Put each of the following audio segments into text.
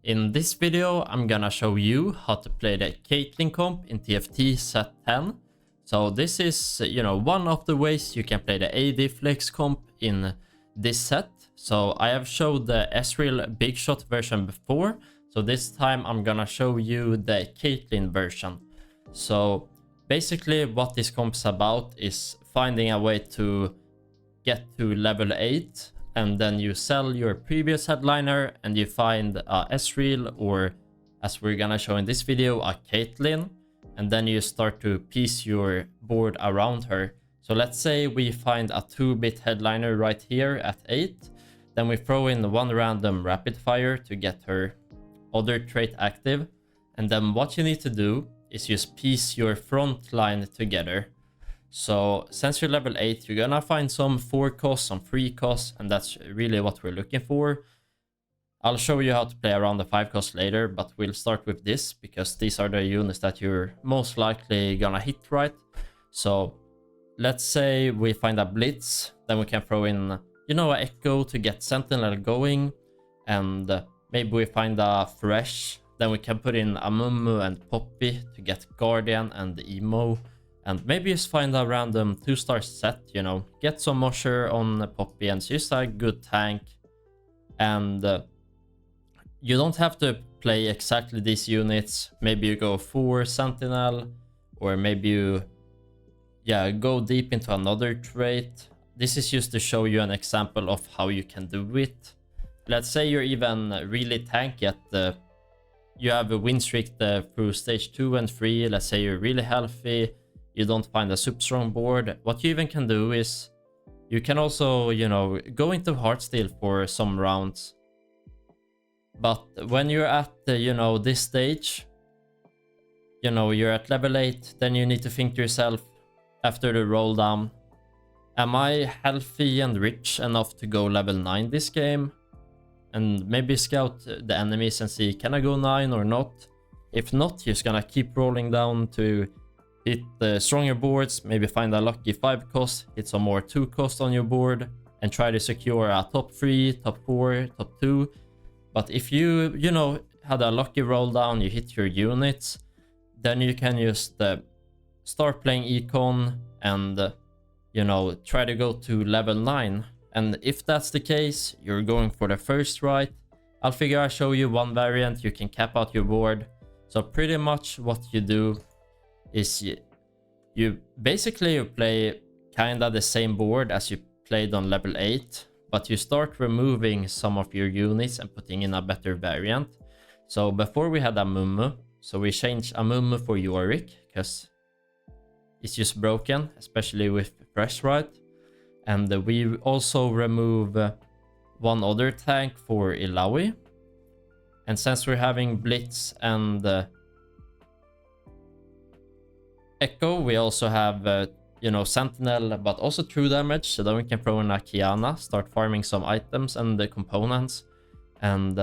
In this video, I'm gonna show you how to play the Caitlyn comp in TFT Set 10. So this is, one of the ways you can play the AD flex comp in this set. So I have showed the Ezreal big shot version before. So this time I'm gonna show you the Caitlyn version. So basically what this comp is about is finding a way to get to level 8. And then you sell your previous headliner and you find a Ezreal, or as we're gonna show in this video, a Caitlyn. And then you start to piece your board around her. So let's say we find a 2-bit headliner right here at 8. Then we throw in one random rapid fire to get her other trait active. And then what you need to do is just piece your front line together. So since you're level 8, you're gonna find some 4 costs, some 3 costs, and that's really what we're looking for. I'll show you how to play around the 5 costs later, but we'll start with this because these are the units that you're most likely gonna hit right. So let's say we find a Blitz, then we can throw in, an Echo to get Sentinel going, and maybe we find a Thresh, then we can put in a Mumu and Poppy to get Guardian and Emo. And maybe just find a random 2-star set, get some Mosher on Poppy and just a good tank. And you don't have to play exactly these units. Maybe you go 4 Sentinel, or maybe you go deep into another trait. This is just to show you an example of how you can do it. Let's say you're even really tanky at you have a win streak through stage 2 and 3. Let's say you're really healthy. You don't find a super strong board. What you even can do is you can also, go into Heartsteel for some rounds. But when you're at, this stage, you're at level 8, then you need to think to yourself after the roll down, am I healthy and rich enough to go level 9 this game? And maybe scout the enemies and see, can I go 9 or not? If not, you're just gonna keep rolling down to hit the stronger boards, maybe find a lucky 5 cost, hit some more 2 cost on your board, and try to secure a top 3, top 4, top 2. But if you, had a lucky roll down, you hit your units, then you can just start playing econ and, try to go to level 9. And if that's the case, you're going for the first right. I'll show you one variant, you can cap out your board. So pretty much what you do is you basically play kinda the same board as you played on level 8, but you start removing some of your units and putting in a better variant. So before we had a Mumu, so we changed a Mumu for Yorick because it's just broken, especially with Fresh Right. And we also remove one other tank for Illaoi. And since we're having Blitz and Echo, we also have, Sentinel, but also true damage. So then we can throw in a Kiana, start farming some items and the components. And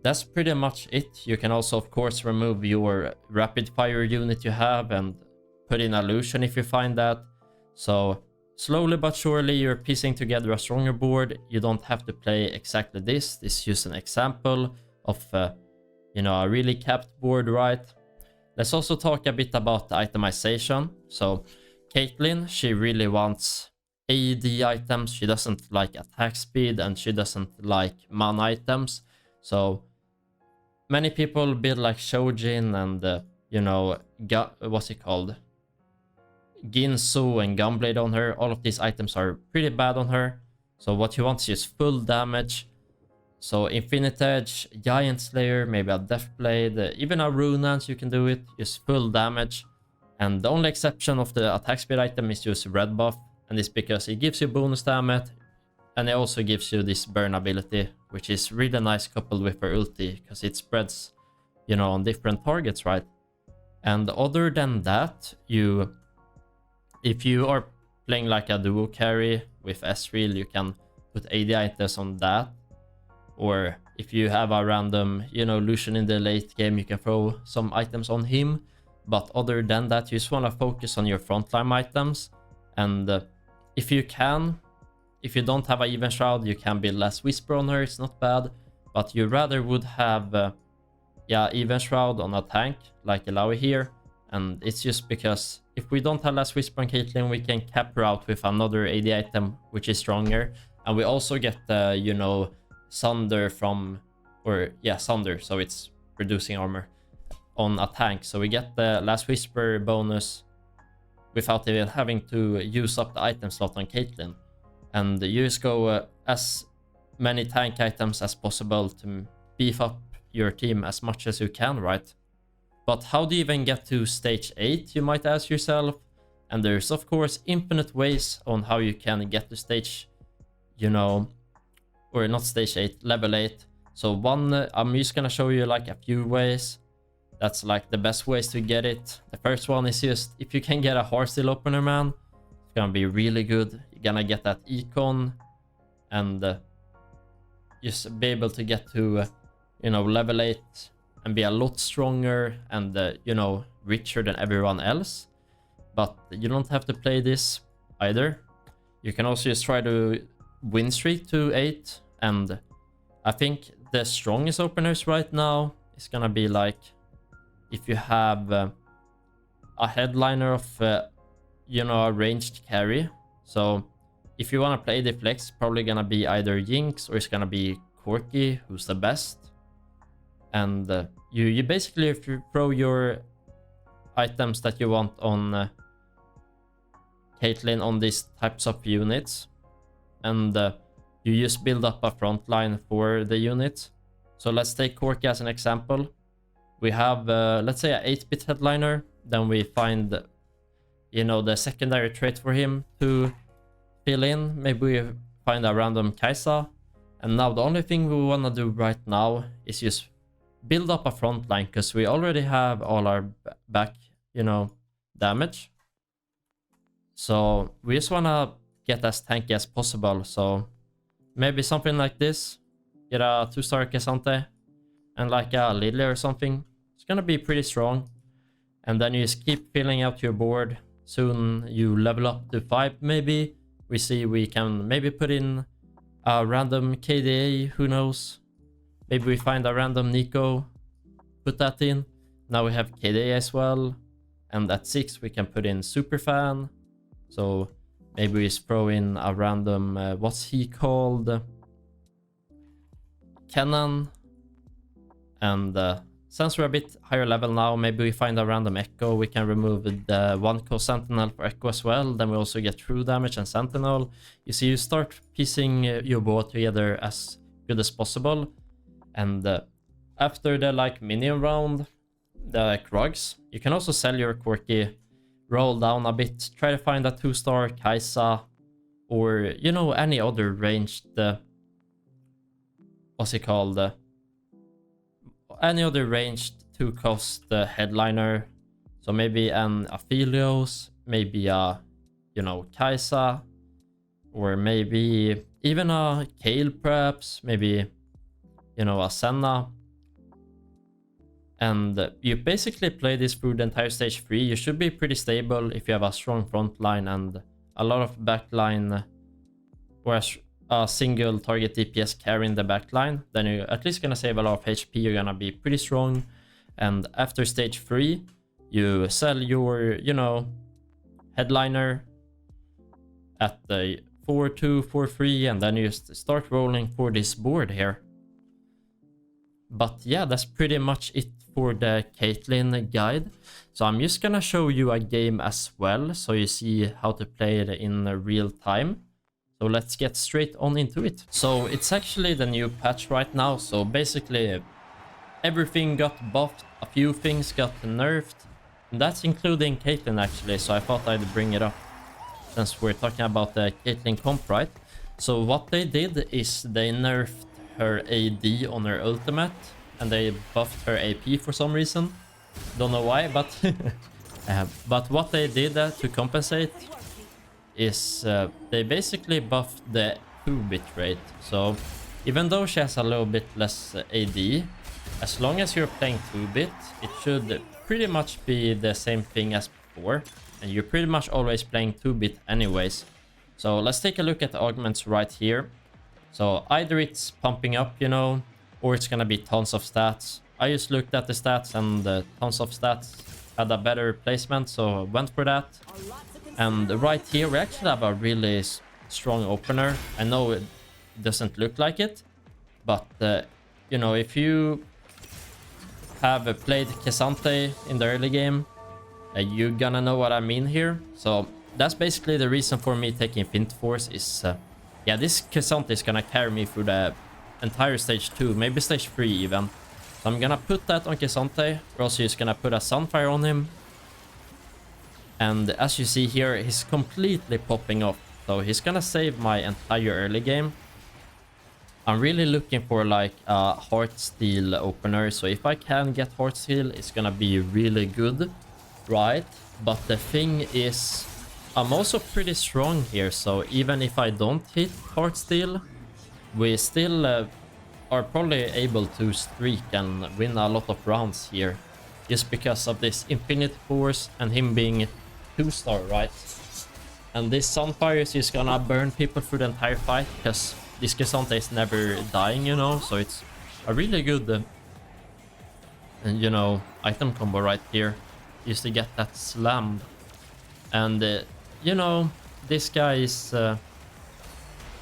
that's pretty much it. You can also, of course, remove your rapid fire unit you have and put in Illusion if you find that. So slowly but surely, you're piecing together a stronger board. You don't have to play exactly this. This is just an example of, a really capped board, right? Let's also talk a bit about the itemization. So Caitlyn, she really wants AD items. She doesn't like attack speed and she doesn't like mana items. So many people build like Shojin and, what's it called? Ginsu and Gunblade on her. All of these items are pretty bad on her. So what you want is just full damage. So Infinite Edge, Giant Slayer, maybe a Deathblade, even a Runance you can do it, just full damage. And the only exception of the attack speed item is just red buff, and it's because it gives you bonus damage, and it also gives you this burn ability, which is really nice coupled with her ulti, because it spreads, on different targets, right? And other than that, if you are playing like a duo carry with Ezreal, you can put AD items on that. Or if you have a random, Lucian in the late game, you can throw some items on him. But other than that, you just want to focus on your frontline items. And if you don't have an even shroud, you can build less whisper on her. It's not bad. But you rather would have yeah, Even Shroud on a tank like Ilaoi here. And it's just because if we don't have Last Whisper on Caitlyn, we can cap her out with another AD item, which is stronger. And we also get the, you know, Sunder from, or yeah, Sunder, so it's reducing armor on a tank. So we get the Last Whisper bonus without even having to use up the item slot on Caitlyn. And you just go as many tank items as possible to beef up your team as much as you can, right? But how do you even get to stage 8, you might ask yourself? And there's of course infinite ways on how you can get to stage, you know, or not stage 8, level 8. So I'm just gonna show you like a few ways. That's like the best ways to get it. The first one is just if you can get a Heartsteel opener, man, it's gonna be really good. You're gonna get that econ and just be able to get to, you know, level 8 and be a lot stronger and, you know, richer than everyone else. But you don't have to play this either. You can also just try to win streak to 8. And I think the strongest openers right now is gonna be like if you have a headliner of, you know, a ranged carry. So if you want to play the flex, probably gonna be either Jinx or it's gonna be Corki, who's the best. And you basically, if you throw your items that you want on Caitlyn on these types of units, and you just build up a front line for the unit. So let's take Corki as an example. We have, let's say, a 8-bit headliner. Then we find, you know, the secondary trait for him to fill in. Maybe we find a random Kaisa. And now the only thing we want to do right now is just build up a front line, because we already have all our back, you know, damage. So we just want to get as tanky as possible. So maybe something like this. Get a 2-star Cassante and like a Lily or something. It's gonna be pretty strong. And then you just keep filling out your board. Soon you level up to 5 maybe. We see we can maybe put in a random KDA, who knows. Maybe we find a random Nico, put that in. Now we have KDA as well. And at 6 we can put in Superfan. So maybe we just throw in a random, what's he called? Kenan. And since we're a bit higher level now, maybe we find a random Echo. We can remove the 1-co Sentinel for Echo as well. Then we also get true damage and Sentinel. You see, you start piecing your board together as good as possible. And after the like minion round, the Krugs, you can also sell your Corki, roll down a bit, try to find a 2-star Kaisa, or, you know, any other ranged, what's it called? Any other ranged 2-cost headliner. So maybe an Aphelios, maybe a, you know, Kaisa, or maybe even a Kale perhaps, maybe, you know, a Senna. And you basically play this through the entire stage 3. You should be pretty stable if you have a strong front line and a lot of backline, or a single target DPS carrying the backline. Then you're at least gonna save a lot of HP. You're gonna be pretty strong. And after stage 3, you sell your, you know, headliner at the 4-2, 4-3, and then you start rolling for this board here. But yeah, that's pretty much it for the Caitlyn guide. So I'm just gonna show you a game as well, so you see how to play it in real time. So let's get straight on into it. So it's actually the new patch right now. So basically everything got buffed, a few things got nerfed. And that's including Caitlyn actually, so I thought I'd bring it up since we're talking about the Caitlyn comp, right? So what they did is they nerfed her AD on her ultimate, and they buffed her AP for some reason. Don't know why, but but what they did to compensate is they basically buffed the 2-bit rate. So even though she has a little bit less AD, as long as you're playing 2-bit, it should pretty much be the same thing as before, and you're pretty much always playing 2-bit anyways. So let's take a look at the augments right here. So either it's pumping up, you know, or it's gonna be tons of stats. I just looked at the stats and tons of stats had a better placement, so went for that. And right here we actually have a really strong opener. I know it doesn't look like it, but you know, if you have played K'Sante in the early game, you're gonna know what I mean here. So that's basically the reason for me taking Fint Force is yeah, this K'Sante is gonna carry me through the entire stage 2, maybe stage 3 even. So I'm gonna put that on K'Sante. We're also just gonna put a Sunfire on him. And as you see here, he's completely popping off. So he's gonna save my entire early game. I'm really looking for like a Heartsteel opener. So if I can get Heartsteel, it's gonna be really good, right? But the thing is, I'm also pretty strong here. So even if I don't hit Heartsteel, we still are probably able to streak and win a lot of rounds here. Just because of this Infinity Force and him being 2-star, right? And this Sunfire is just gonna burn people through the entire fight because this K'Sante is never dying, you know? So it's a really good, you know, item combo right here. Just to get that slammed. And, you know, this guy is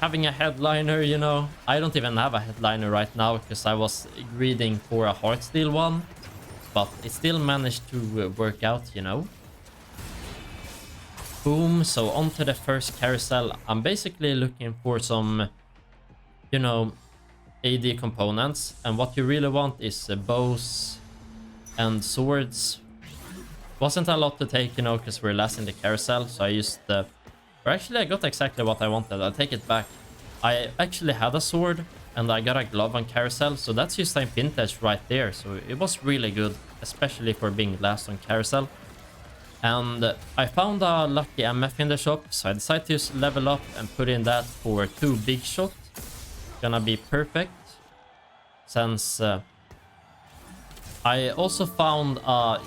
having a headliner, you know. I don't even have a headliner right now because I was greeding for a Heartsteel one. But it still managed to work out, you know. Boom, so on to the first carousel. I'm basically looking for some, you know, AD components. And what you really want is bows and swords. Wasn't a lot to take, you know, because we're last in the carousel. So I used or actually I got exactly what I wanted. I'll take it back. I actually had a sword and I got a glove on carousel. So that's just time vintage right there. So it was really good, especially for being last on carousel. And I found a lucky MF in the shop, so I decided to just level up and put in that for 2 big shot. Gonna be perfect. Since I also found a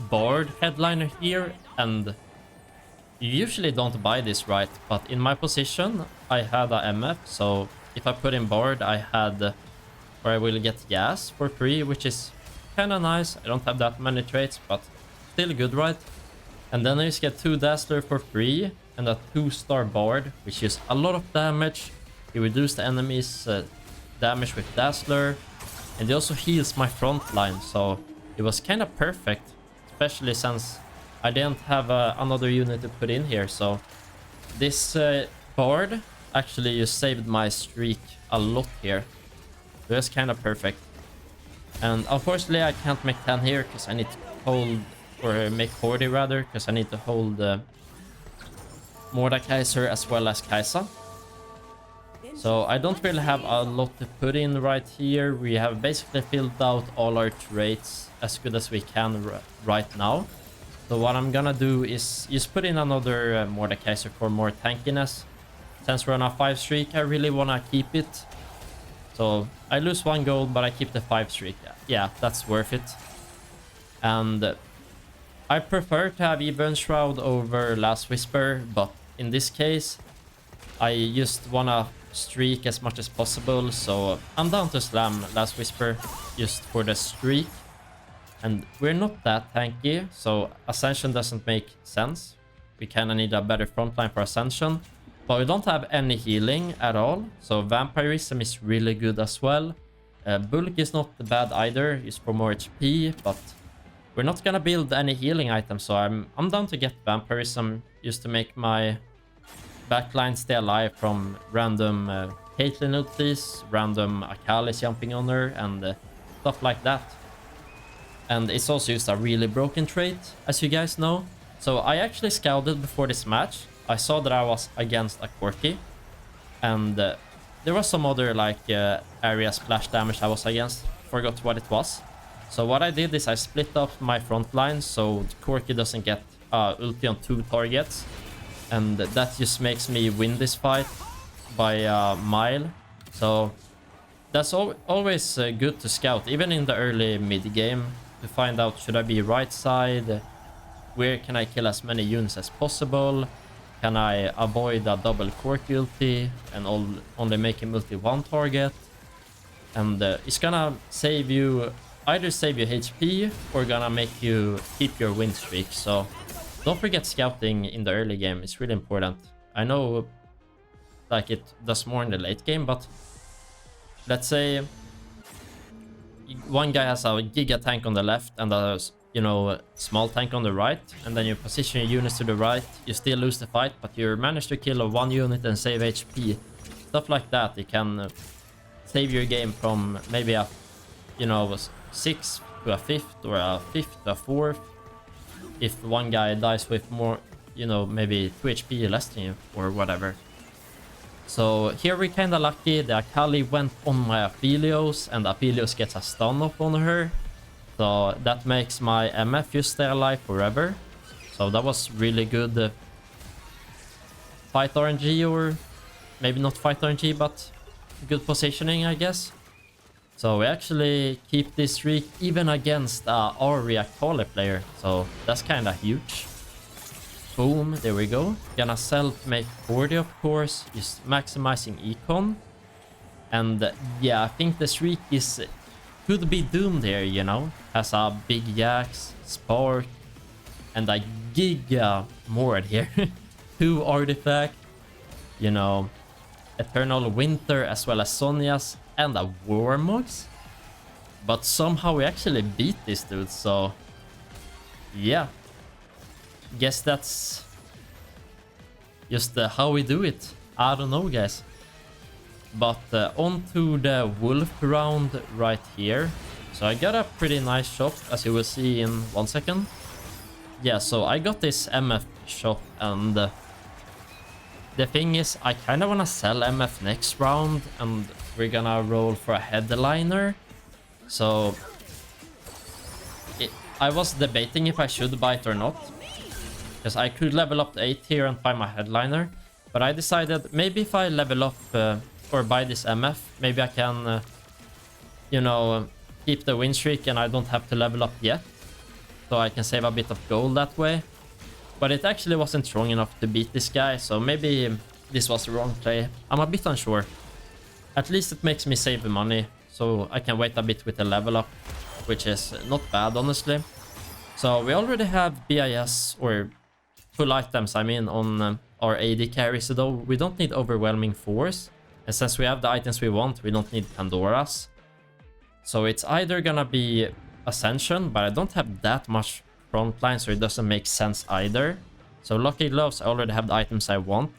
Bard headliner here, and you usually don't buy this, right? But in my position, I had a MF, so if I put in Bard, I had, or I will get gas for free, which is kind of nice. I don't have that many traits, but still good, right? And then I just get 2 Dazzler for free and a 2-star Bard, which is a lot of damage. He reduces the enemy's damage with Dazzler, and he also heals my front line, so it was kind of perfect, especially since I didn't have another unit to put in here. So this Bard actually just saved my streak a lot here. It was kind of perfect. And unfortunately I can't make 10 here because I need to hold, or make 40 rather, because I need to hold Mordekaiser as well as Kaisa. So I don't really have a lot to put in right here. We have basically filled out all our traits as good as we can right now. So what I'm gonna do is just put in another Mordekaiser for more tankiness. Since we're on a 5 streak, I really wanna keep it. So I lose 1 gold, but I keep the 5 streak. Yeah, that's worth it. And I prefer to have Even Shroud over Last Whisper, but in this case, I just wanna streak as much as possible, so I'm down to slam Last Whisper just for the streak. And we're not that tanky, so Ascension doesn't make sense. We kinda need a better frontline for Ascension, but we don't have any healing at all, so Vampirism is really good as well. Bulk is not bad either, just for more HP, but we're not gonna build any healing items, so I'm down to get Vampirism just to make my backline stay alive from random Caitlyn ultis, random Akalis jumping on her, and stuff like that. And it's also just a really broken trait, as you guys know. So I actually scouted before this match. I saw that I was against a Corki, and there was some other like area splash damage I was against. Forgot what it was. So what I did is I split up my front line so Corki doesn't get ulti on 2 targets. And that just makes me win this fight by a mile. So that's always good to scout, even in the early mid game, to find out, should I be right side? Where can I kill as many units as possible? Can I avoid a double Corki ulti and only make him ulti 1 target? And it's gonna save you either save your HP or gonna make you keep your win streak. So don't forget scouting in the early game. It's really important. I know like it does more in the late game, but let's say one guy has a giga tank on the left and a, you know, small tank on the right, and then you position your units to the right, you still lose the fight, but you manage to kill a one unit and save HP. Stuff like that, you can save your game from maybe a, you know, 6th to a 5th or a 5th to a 4th. If one guy dies with more, you know, maybe 2 HP less than you or whatever. So here we're kinda lucky. The Akali went on my Aphelios and Aphelios gets a stun off on her. So that makes my MF just stay alive forever. So that was really good fight RNG, or maybe not fight RNG, but good positioning, I guess. So we actually keep this streak even against our Akali player. So that's kinda huge. Boom, there we go. Gonna self-make 40, of course, just maximizing econ. And yeah, I think the streak is could be doomed here, you know. Has a big Jax, Spark, and a Giga Mord here. 2 artifact, you know, Eternal Winter as well as Sonya's, and a Warmogs. But somehow we actually beat this dude, so yeah. Guess that's just how we do it. I don't know, guys. But on to the wolf round right here. So I got a pretty nice shop, as you will see in 1 second. Yeah, so I got this MF shop, and the thing is, I kind of want to sell MF next round, and we're gonna roll for a headliner. So I was debating if I should buy it or not, because I could level up to 8 here and buy my headliner. But I decided maybe if I level up or buy this MF, maybe I can, you know, keep the win streak and I don't have to level up yet. So I can save a bit of gold that way. But it actually wasn't strong enough to beat this guy, so maybe this was the wrong play. I'm a bit unsure. At least it makes me save money, so I can wait a bit with the level up, which is not bad, honestly. So we already have BIS, or full items, I mean, on our AD carry, so though we don't need Overwhelming Force. And since we have the items we want, we don't need Pandora's. So it's either gonna be Ascension, but I don't have that much frontline, so it doesn't make sense either. So Lucky Gloves, I already have the items I want.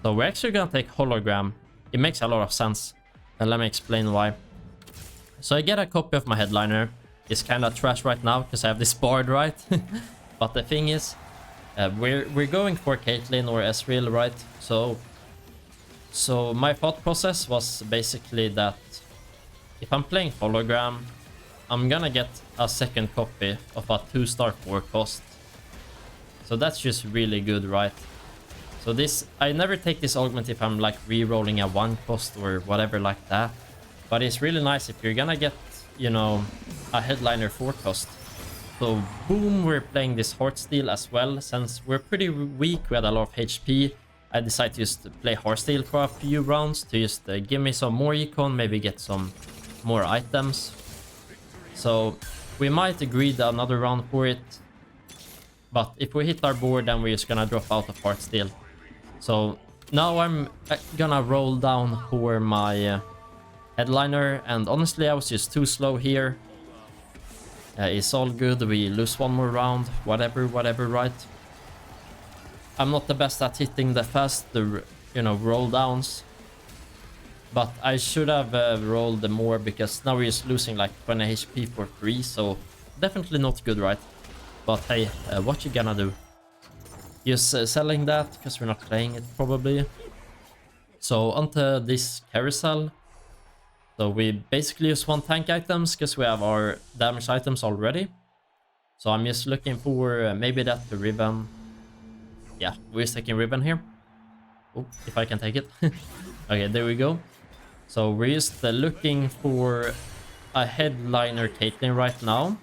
So we're actually gonna take Hologram. It makes a lot of sense, and let me explain why. So I get a copy of my headliner. It's kind of trash right now because I have this board, right? But the thing is, we're going for Caitlyn or Ezreal, right? So my thought process was basically that if I'm playing Hologram, I'm gonna get a second copy of a 2-star 4 cost. So that's just really good, right? So this, I never take this augment if I'm like re-rolling a 1 cost or whatever like that. But it's really nice if you're gonna get, you know, a headliner 4 cost. So boom, we're playing this Heartsteel as well. Since we're pretty weak, we had a lot of HP, I decided to just play Heartsteel for a few rounds to just give me some more econ, maybe get some more items. So we might agree to another round for it. But if we hit our board, then we're just gonna drop out of Heartsteel. So now I'm gonna roll down for my headliner, and honestly I was just too slow here. It's all good, we lose 1 more round, whatever, right? I'm not the best at hitting the fast, you know, roll downs. But I should have rolled more, because now we're just losing like 20 HP for free, so definitely not good, right? But hey, what you gonna do? Just selling that, because we're not playing it probably. So onto this carousel. So we basically just want tank items, because we have our damage items already. So I'm just looking for maybe that Ribbon. Yeah, we're taking Ribbon here. Oh, if I can take it. Okay, there we go. So we're just looking for a headliner Caitlyn right now,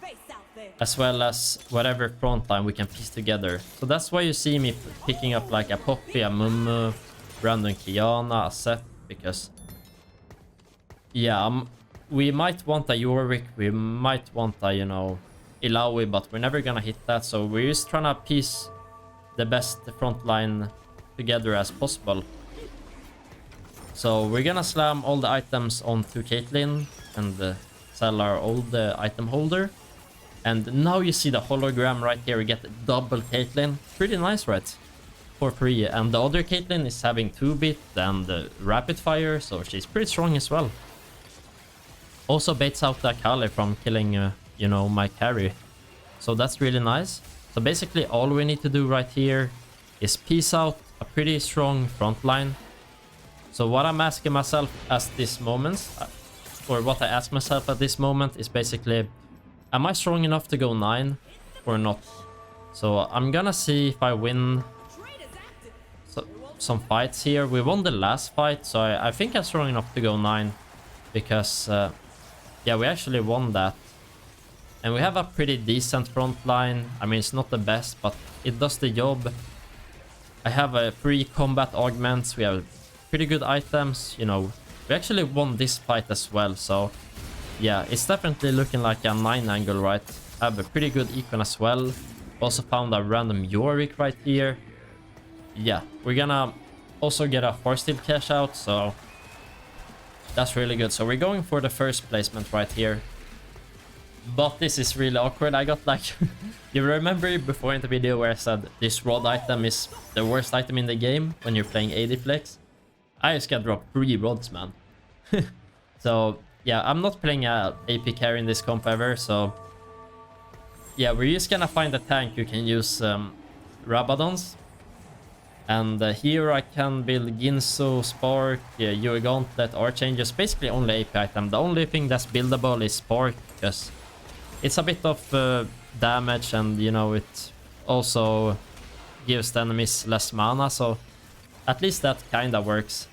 as well as whatever frontline we can piece together. So that's why you see me picking up like a Poppy, a Mumu, Brandon Kiana, a Seth, because yeah, we might want a Yorick, we might want a, you know, Ilaoi, but we're never gonna hit that. So we're just trying to piece the best front line together as possible. So we're gonna slam all the items onto Caitlyn and sell our old item holder. And now you see the hologram right here. We get double Caitlyn. Pretty nice, right? For free. And the other Caitlyn is having 2-bit and rapid fire, so she's pretty strong as well. Also baits out the Akali from killing, you know, my carry. So that's really nice. So basically all we need to do right here is piece out a pretty strong front line. So what I'm asking myself at this moment, or what I ask myself at this moment, is basically, am I strong enough to go 9 or not? So I'm gonna see if I win some fights here. We won the last fight, so I think I'm strong enough to go 9. Because, yeah, we actually won that. And we have a pretty decent front line. I mean, it's not the best, but it does the job. I have a free combat augments. We have pretty good items, you know. We actually won this fight as well, so yeah, it's definitely looking like a 9 angle, right? I have a pretty good econ as well. Also found a random Yorick right here. Yeah, we're gonna also get a force steal cash out, so that's really good. So we're going for the first placement right here. But this is really awkward. I got like... You remember before in the video where I said this rod item is the worst item in the game when you're playing AD flex? I just got dropped 3 rods, man. So, yeah, I'm not playing a AP carry in this comp ever, so... Yeah, we're just gonna find a tank who can use Rabadons. And here I can build Ginso, Spark, Yuri Gauntlet, Archangers, basically only AP item. The only thing that's buildable is Spark, because it's a bit of damage and, you know, it also gives the enemies less mana, so at least that kinda works.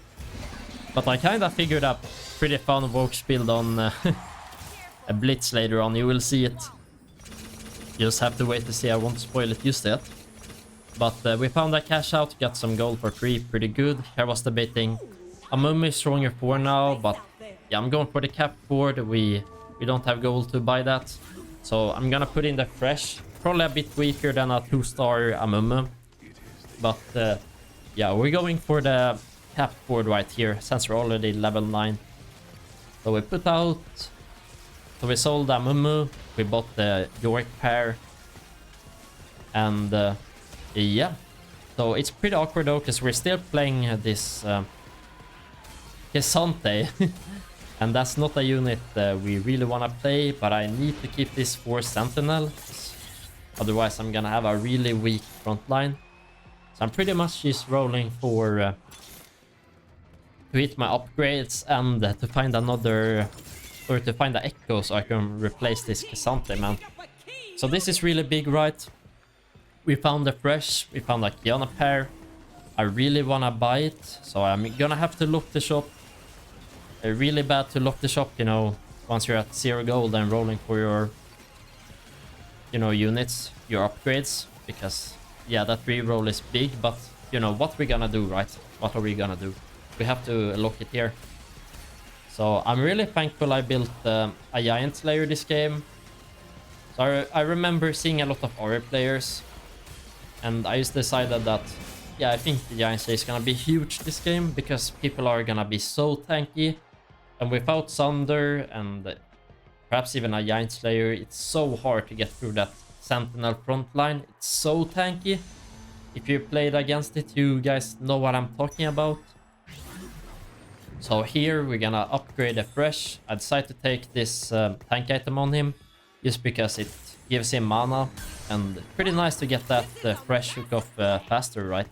But I kinda figured a pretty fun Vokes build on a Blitz later on. You will see it. You just have to wait to see. I won't spoil it just yet. But we found a cash out, got some gold for 3, pretty good. Here was the baiting. Amumi is stronger 4 now, but yeah, I'm going for the cap board. We don't have gold to buy that. So I'm gonna put in the fresh. Probably a bit weaker than a 2-star Amumu. But yeah, we're going for the cap board right here, since we're already level 9. So we put out... So we sold Amumu, we bought the York pair. And yeah. So it's pretty awkward though, because we're still playing this Kesante. And that's not a unit we really want to play, but I need to keep this for Sentinel. Otherwise I'm gonna have a really weak front line. So I'm pretty much just rolling for to hit my upgrades and to find another, or to find the Echo so I can replace this Kesante, man. So this is really big, right? We found the fresh, we found a Kiana pair. I really wanna buy it, so I'm gonna have to lock the shop. Really bad to lock the shop, you know, once you're at 0 gold and rolling for your, you know, units, your upgrades, because yeah, that reroll is big, but you know, what we're gonna do, right? What are we gonna do? We have to lock it here. So I'm really thankful I built a Giant Slayer this game. So I remember seeing a lot of Aura players, and I just decided that, yeah, I think the Giant Slayer is gonna be huge this game, because people are gonna be so tanky. And without Sunder and perhaps even a Giant Slayer, it's so hard to get through that Sentinel front line. It's so tanky. If you played against it, you guys know what I'm talking about. So here we're gonna upgrade a fresh. I decided to take this tank item on him, just because it gives him mana. And pretty nice to get that fresh hook off faster, right?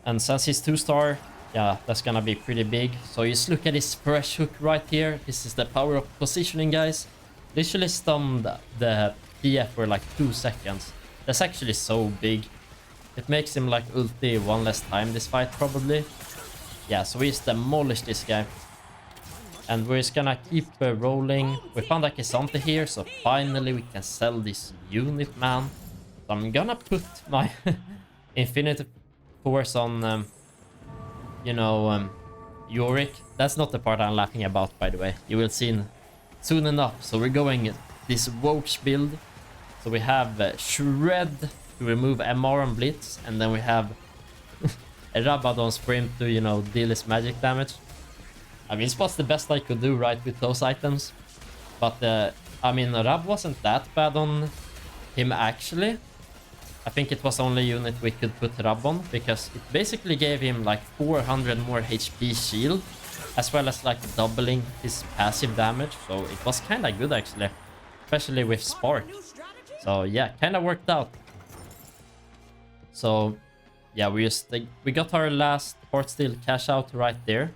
And since he's 2-star, yeah, that's gonna be pretty big. So just look at this fresh hook right here. This is the power of positioning, guys. Literally stunned the PF for like 2 seconds. That's actually so big. It makes him like ulti 1 less time this fight, probably. Yeah, so we just demolished this guy. And we're just gonna keep rolling. We found a Kesante here, so finally we can sell this unit, man. So I'm gonna put my Infinite Force on, you know, Yorick. That's not the part I'm laughing about, by the way. You will see soon enough. So we're going this Woke build. So we have Shred to remove MR on Blitz, and then we have a Rabadon Sprint to, you know, deal his magic damage. I mean, this was the best I could do, right, with those items. But, I mean, Rab wasn't that bad on him, actually. I think it was the only unit we could put Rab on, because it basically gave him, like, 400 more HP shield, as well as, like, doubling his passive damage. So it was kind of good, actually, especially with Spark. So yeah, kind of worked out. So yeah, we got our last Heartsteel cash out right there.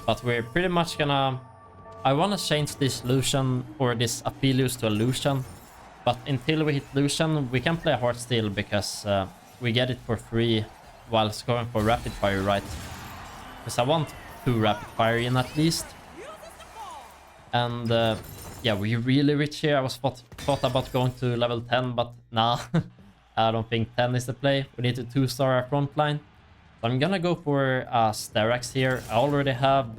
But we're pretty much gonna... I want to change this Lucian, or this Aphelios to a Lucian. But until we hit Lucian, we can play Heartsteel because we get it for free while going for Rapid Fire, right? Because I want 2 Rapid Fire in at least. And yeah, we're really rich here. I was thought about going to level 10, but nah. I don't think 10 is the play. We need to 2-star our front line. So I'm gonna go for Styrax here. I already have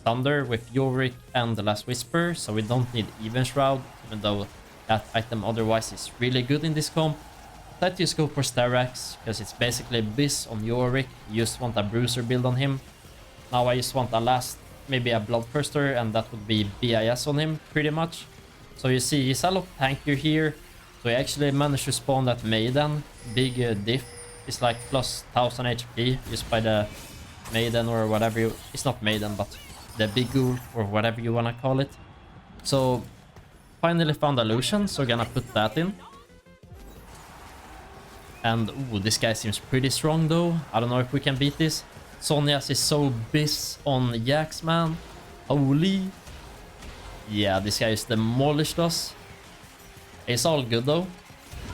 Thunder with Yorick and the Last Whisper, so we don't need Even Shroud, even though that item otherwise is really good in this comp. Let's just go for Styrax, because it's basically Biss on Yorick. You just want a Bruiser build on him. Now I just want a last... maybe a Bloodthirster, and that would be BIS on him, pretty much. So you see, he's a lot tankier here. So he actually managed to spawn that Maiden. Big diff. It's like plus 1000 HP just by the Maiden or whatever you... It's not Maiden, but the Big Ghoul or whatever you wanna call it. So, finally found a Lucian, so we're gonna put that in. And, ooh, this guy seems pretty strong though. I don't know if we can beat this. Sonya's is so Biss on Jax, man. Holy. Yeah, this guy just demolished us. It's all good though.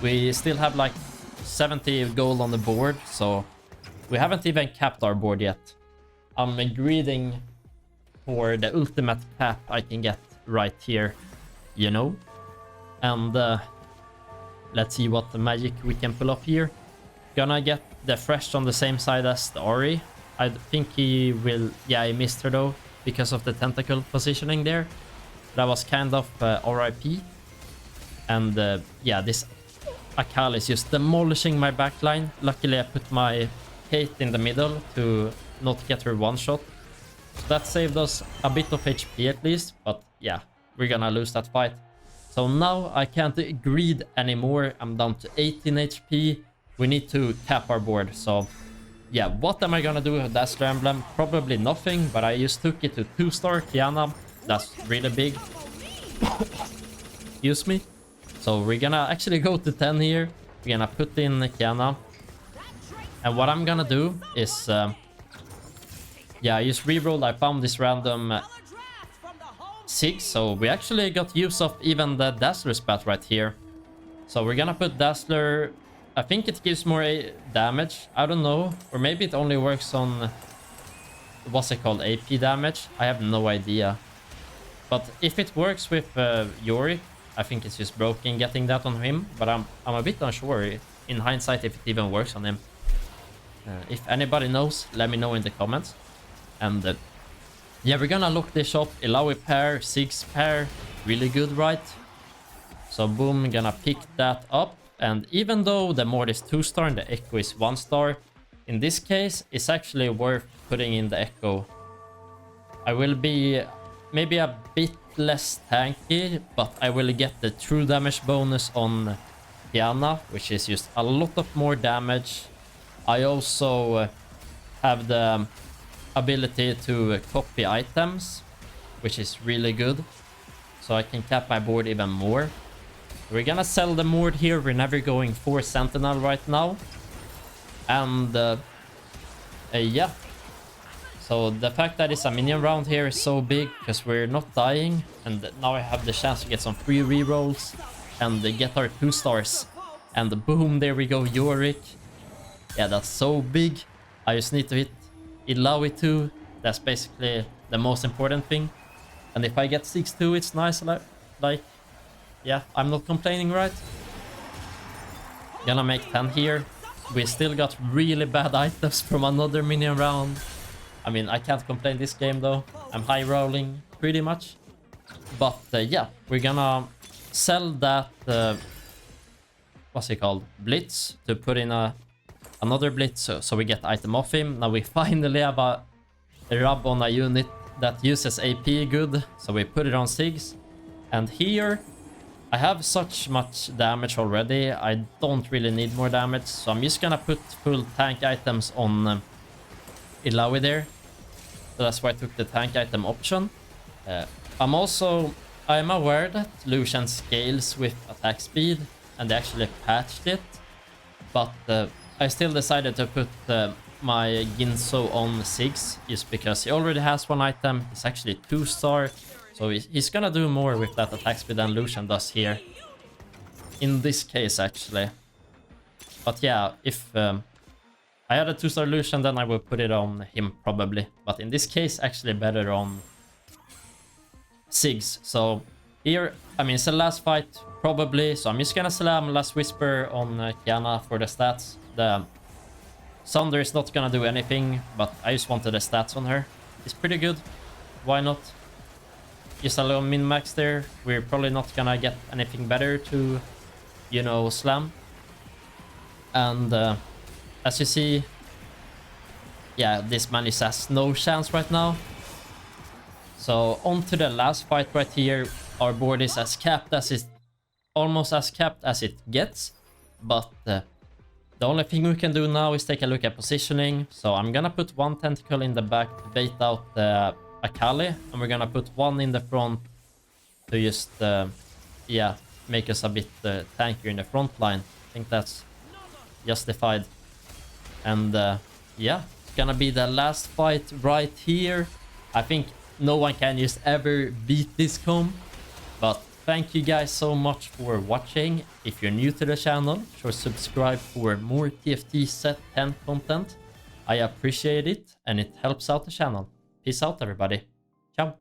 We still have like 70 gold on the board, so we haven't even capped our board yet. I'm greeding for the ultimate cap I can get right here, you know? And let's see what the magic we can pull off here. Gonna get the Fresh on the same side as the Ori. I think he will... yeah, he missed her though because of the tentacle positioning there. That was kind of RIP. And yeah, this Akali is just demolishing my backline. Luckily I put my Kate in the middle to not get her one shot. So that saved us a bit of HP at least. But yeah, we're gonna lose that fight. So now I can't greed anymore. I'm down to 18 HP. We need to cap our board. So yeah, what am I gonna do with Dazzler Emblem? Probably nothing, but I just took it to 2-star Kiana. That's really big. Excuse me. So we're gonna actually go to 10 here. We're gonna put in Kiana. And what I'm gonna do is... yeah, I just rerolled. I found this random 6. So we actually got use of even the Dazzler spat right here. So we're gonna put Dazzler... I think it gives more damage. I don't know. Or maybe it only works on... what's it called? AP damage? I have no idea. But if it works with Yorick, I think it's just broken getting that on him. But I'm a bit unsure in hindsight if it even works on him. If anybody knows, let me know in the comments. And yeah, we're gonna look this up. Ilaoi pair, 6 pair. Really good, right? So boom, gonna pick that up. And even though the Mord is 2-star and the Echo is 1-star, in this case, it's actually worth putting in the Echo. I will be maybe a bit less tanky, but I will get the true damage bonus on Diana, which is just a lot of more damage. I also have the ability to copy items, which is really good. So I can cap my board even more. We're gonna sell the Mord here. We're never going for Sentinel right now. And yeah. So the fact that it's a minion round here is so big because we're not dying. And now I have the chance to get some free rerolls and get our 2 stars. And boom, there we go, Yorick. Yeah, that's so big. I just need to hit Ilaoi 2. That's basically the most important thing. And if I get 6-2, it's nice. Like, yeah, I'm not complaining, right? Gonna make 10 here. We still got really bad items from another minion round. I mean, I can't complain this game though. I'm high rolling pretty much. But yeah, we're gonna sell that, what's it called? Blitz, to put in another Blitz so we get item off him. Now we finally have a rub on a unit that uses AP good. So we put it on Sigs. And here, I have such much damage already. I don't really need more damage. So I'm just gonna put full tank items on Ilawi there. So that's why I took the tank item option. I'm aware that Lucian scales with attack speed, and they actually patched it. But I still decided to put my Ginso on 6, just because he already has one item. It's actually 2-star, so he's gonna do more with that attack speed than Lucian does here. In this case, actually. But yeah, if I had a 2-star Lucian, then I would put it on him probably. But in this case, actually better on Sigs. So here, I mean, it's the last fight probably, so I'm just gonna slam Last Whisper on Kiana for the stats. The Sunder is not gonna do anything, but I just wanted the stats on her. It's pretty good, why not? Just a little min-max there. We're probably not gonna get anything better to, you know, slam. And as you see, yeah, this man just has no chance right now. So on to the last fight right here. Our board is as capped as it, almost as capped as it gets. But the only thing we can do now is take a look at positioning. So I'm gonna put one tentacle in the back to bait out the Akali. And we're gonna put one in the front to just, yeah, make us a bit tankier in the front line. I think that's justified. And yeah, it's gonna be the last fight right here. I think no one can just ever beat this comp. But thank you guys so much for watching. If you're new to the channel, sure subscribe for more TFT Set 10 content. I appreciate it and it helps out the channel. Peace out everybody. Ciao.